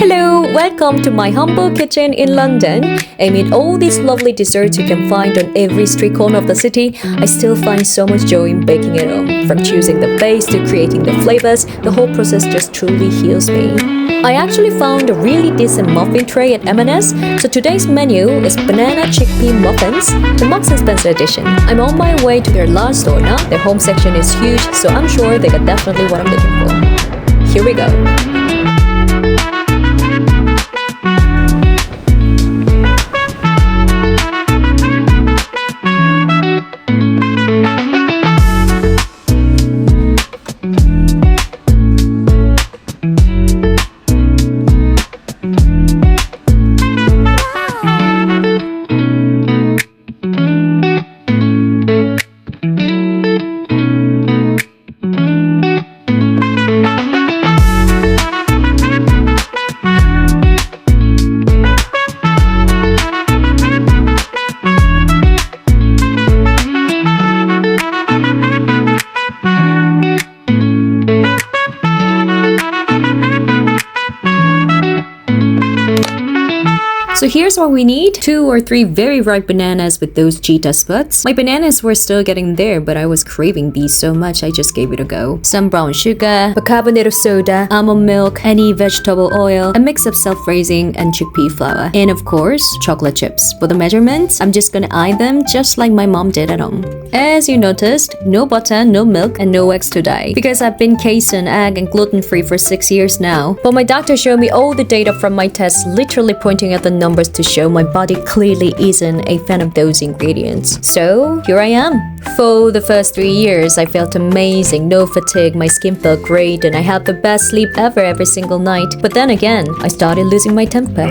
Hello, welcome to my humble kitchen in London. Amid all these lovely desserts you can find on every street corner of the city, I still find so much joy in baking at home. From choosing the base to creating the flavors, the whole process just truly heals me. I actually found a really decent muffin tray at M&S, so today's menu is banana chickpea muffins, the Marks & Spencer edition. I'm on my way to their large store now. Their home section is huge, so I'm sure they got definitely what I'm looking for. Here we go. So here's what we need. 2 or 3 very ripe bananas with those cheetah spots. My bananas were still getting there, but I was craving these so much I just gave it a go. Some brown sugar, bicarbonate of soda, almond milk, any vegetable oil, a mix of self-raising and chickpea flour, and of course, chocolate chips. For the measurements, I'm just gonna eye them just like my mom did at home. As you noticed, no butter, no milk, and no eggs today, because I've been casein, egg, and gluten-free for 6 years now. But my doctor showed me all the data from my tests, literally pointing at the numbers to show my body clearly isn't a fan of those ingredients. So here I am. For the first 3 years, I felt amazing, no fatigue, my skin felt great, and I had the best sleep ever every single night. But then again, I started losing my temper.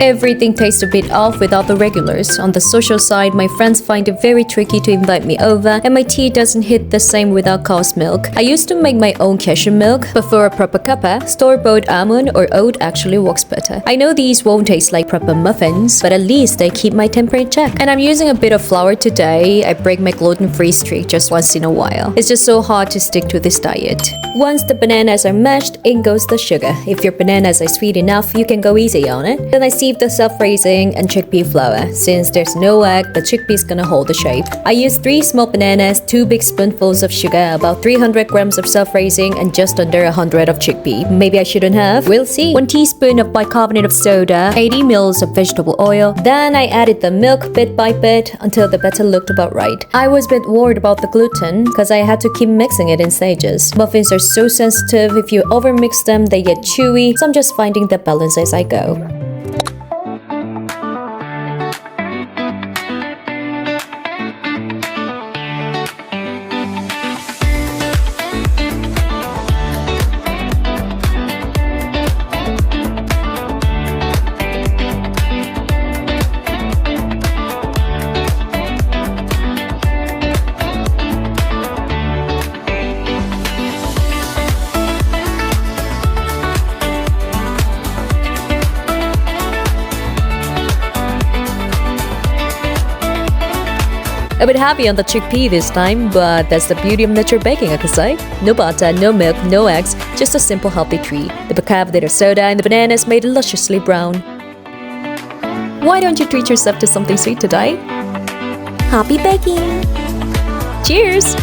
Everything tastes a bit off without the regulars. On the social side, my friends find it very tricky to invite me over, and my tea doesn't hit the same without cow's milk. I used to make my own cashew milk, but for a proper cuppa, store-bought almond or oat actually works better. I know these won't taste like proper muffins, but at least they keep my temper in check. And I'm using a bit of flour today. I break my gluten-free streak just once in a while. It's just so hard to stick to this diet. Once the bananas are mashed, in goes the sugar. If your bananas are sweet enough, you can go easy on it. Then I sieve the self-raising and chickpea flour. Since there's no egg, the chickpea is gonna hold the shape. I use 3 small bananas, 2 big spoonfuls of sugar, about 300 grams of self-raising, and just under 100 of chickpea. Maybe I shouldn't have. We'll see. 1 teaspoon of bicarbonate of soda, 80 ml of vegetable oil. Then I added the milk bit by bit until the batter looked about right. I was a bit worried about the gluten because I had to keep mixing it in stages. Muffins are so sensitive. If you overmix them, they get chewy. So I'm just finding the balance as I go. A bit heavy on the chickpea this time, but that's the beauty of natural baking, I could say. No butter, no milk, no eggs, just a simple healthy treat. The bicarbonate of soda and the bananas made lusciously brown. Why don't you treat yourself to something sweet today? Happy baking! Cheers!